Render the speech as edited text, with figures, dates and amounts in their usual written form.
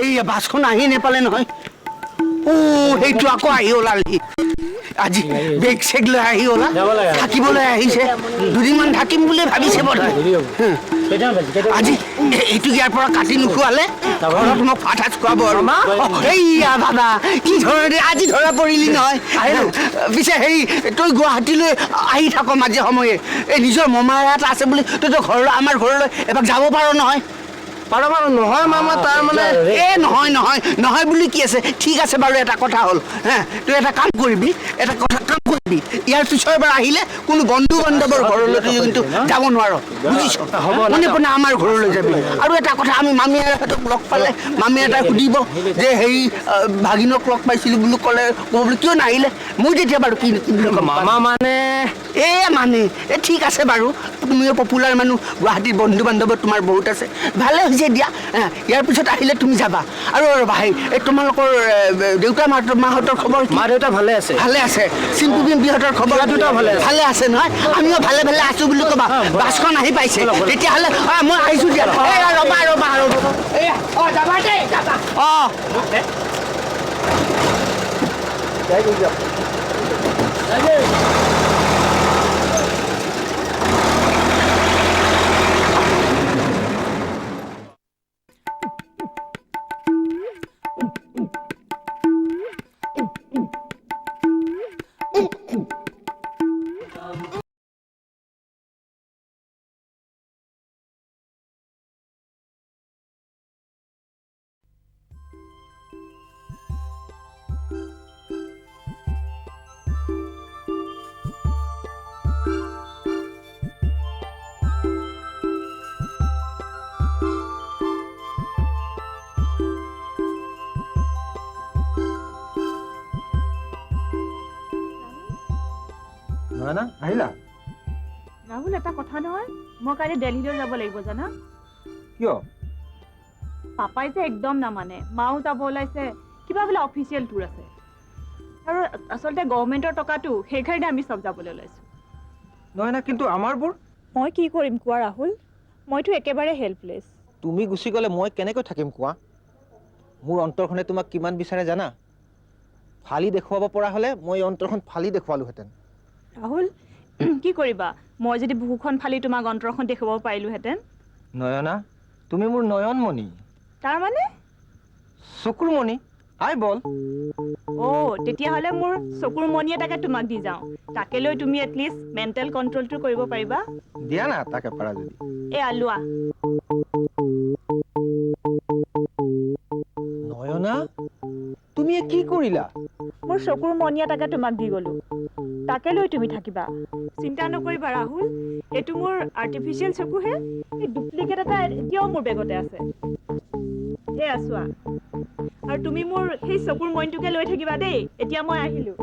এই বাছখন আহি নেপালে নহয় ও সেইটো আকৌ আহি ওলালি আজি বেগ চেগ লৈ আহি ওলা থাকিবলৈ আহিছে দুদিনমান থাকিম বুলি ভাবিছে বোধহয় আজি এইটো ইয়াৰ পৰা কাটি নোখোৱালে ঘৰত মোক ভাত সাজ খুৱাব আৰু এইয়া বাবা কি ধৰণে আজি ধৰা পৰিলি নহয় পিছে হেৰি তই গুৱাহাটীলৈ আহি থাক মাজে সময়ে এই নিজৰ মমাৰ এটা আছে বুলি তইতো ঘৰলৈ আমাৰ ঘৰলৈ এবাৰ যাব পাৰ নহয় পাৰ নহয় মামা তাৰ মানে এ নহয় নহয় নহয় বুলি কি আছে ঠিক আছে বাৰু এটা কথা হ'ল হা তই এটা কাম কৰিবি ইয়াৰ পিছৰ বাৰ আহিলে কোনো বন্ধু বান্ধৱৰ ঘৰলৈ তই কিন্তু যাব নোৱাৰ বুজিছ মানে পোনে আমাৰ ঘৰলৈ যাবি আৰু এটা কথা আমি মামীহঁতক লগ পালে মামীহঁতে সুধিব যে হেৰি ভাগিনক লগ পাইছিলোঁ বুলি ক'লে ক'ব বুলি কিয় নাহিলে মই তেতিয়া বাৰু কি মামা মানে এই ঠিক আছে বাৰু তুমিও পপুলাৰ মানুহ গুৱাহাটীৰ বন্ধু বান্ধৱ তোমাৰ বহুত আছে ভালে হৈছে দিয়া ইয়াৰ পিছত আহিলে তুমি যাবা আৰু ৰ'বা এই তোমালোকৰ দেউতা মাহঁতৰ খবৰ মা দেউতা ভালে আছে চিম্পু বিহঁতৰ খবৰ দুটা ভালে আছে নহয় আমিও ভালে আছোঁ বুলি ক'বা বাছখন আহি পাইছে তেতিয়াহ'লে মই আহিছোঁ দিয়া ৰ'বা যাবা দেই আহিলা ৰাহুল এটা কথা নহয় মই কালি দিল্লীলৈ যাব লাগিব জানা কিয় পাপাই যে একদম নামানে মাও যাব ওলাইছে কিবা বোলে অফিচিয়েল টুৰ আছে আৰু আচলতে গভৰ্ণমেণ্টৰ টকাটো সেইকাৰণে আমি সব যাবলৈ ওলাইছো নহয় না কিন্তু আমাৰবোৰ মই কি কৰিম কোৱা ৰাহুল মইতো একেবাৰে হেল্পলেছ তুমি গুচি গ'লে মই কেনেকৈ থাকিম কোৱা মোৰ অন্তৰখনে তোমাক কিমান বিচাৰে জানা ফালি দেখুৱাব পৰা হ'লে মই অন্তৰখন ফালি দেখুৱালোহেঁতেন ৰাহুল কি কৰিবা মই যদি বুকুখন ফালি তোমাক অন্তৰখন দেখুৱাব পাৰিলোহেঁতেন নয়না তুমি মোৰ নয়নমণি তাৰ মানে চকুৰ মণি আই বল তেতিয়াহ'লে মোৰ চকুৰ মণি এটাকে তোমাক দি যাওঁ তাকে লৈ তুমি এটলিষ্ট মেণ্টেল কণ্ট্ৰলটো কৰিব পাৰিবা দিয়া না তাকে পাৰা যদি লোৱা নয়না তুমি কি কৰিলা মোৰ চকুৰ মণি এটাকে তোমাক দি গলো তাকে লৈ তুমি থাকিবা চিন্তা নকৰিবা ৰাহুল এইটো মোৰ আৰ্টিফিচিয়েল চকুহে এই ডুপ্লিকেট এটা এতিয়াও মোৰ বেগতে আছে চোৱা আৰু তুমি মোৰ সেই চকুৰ মণিটোকে লৈ থাকিবা দেই এতিয়া মই আহিলো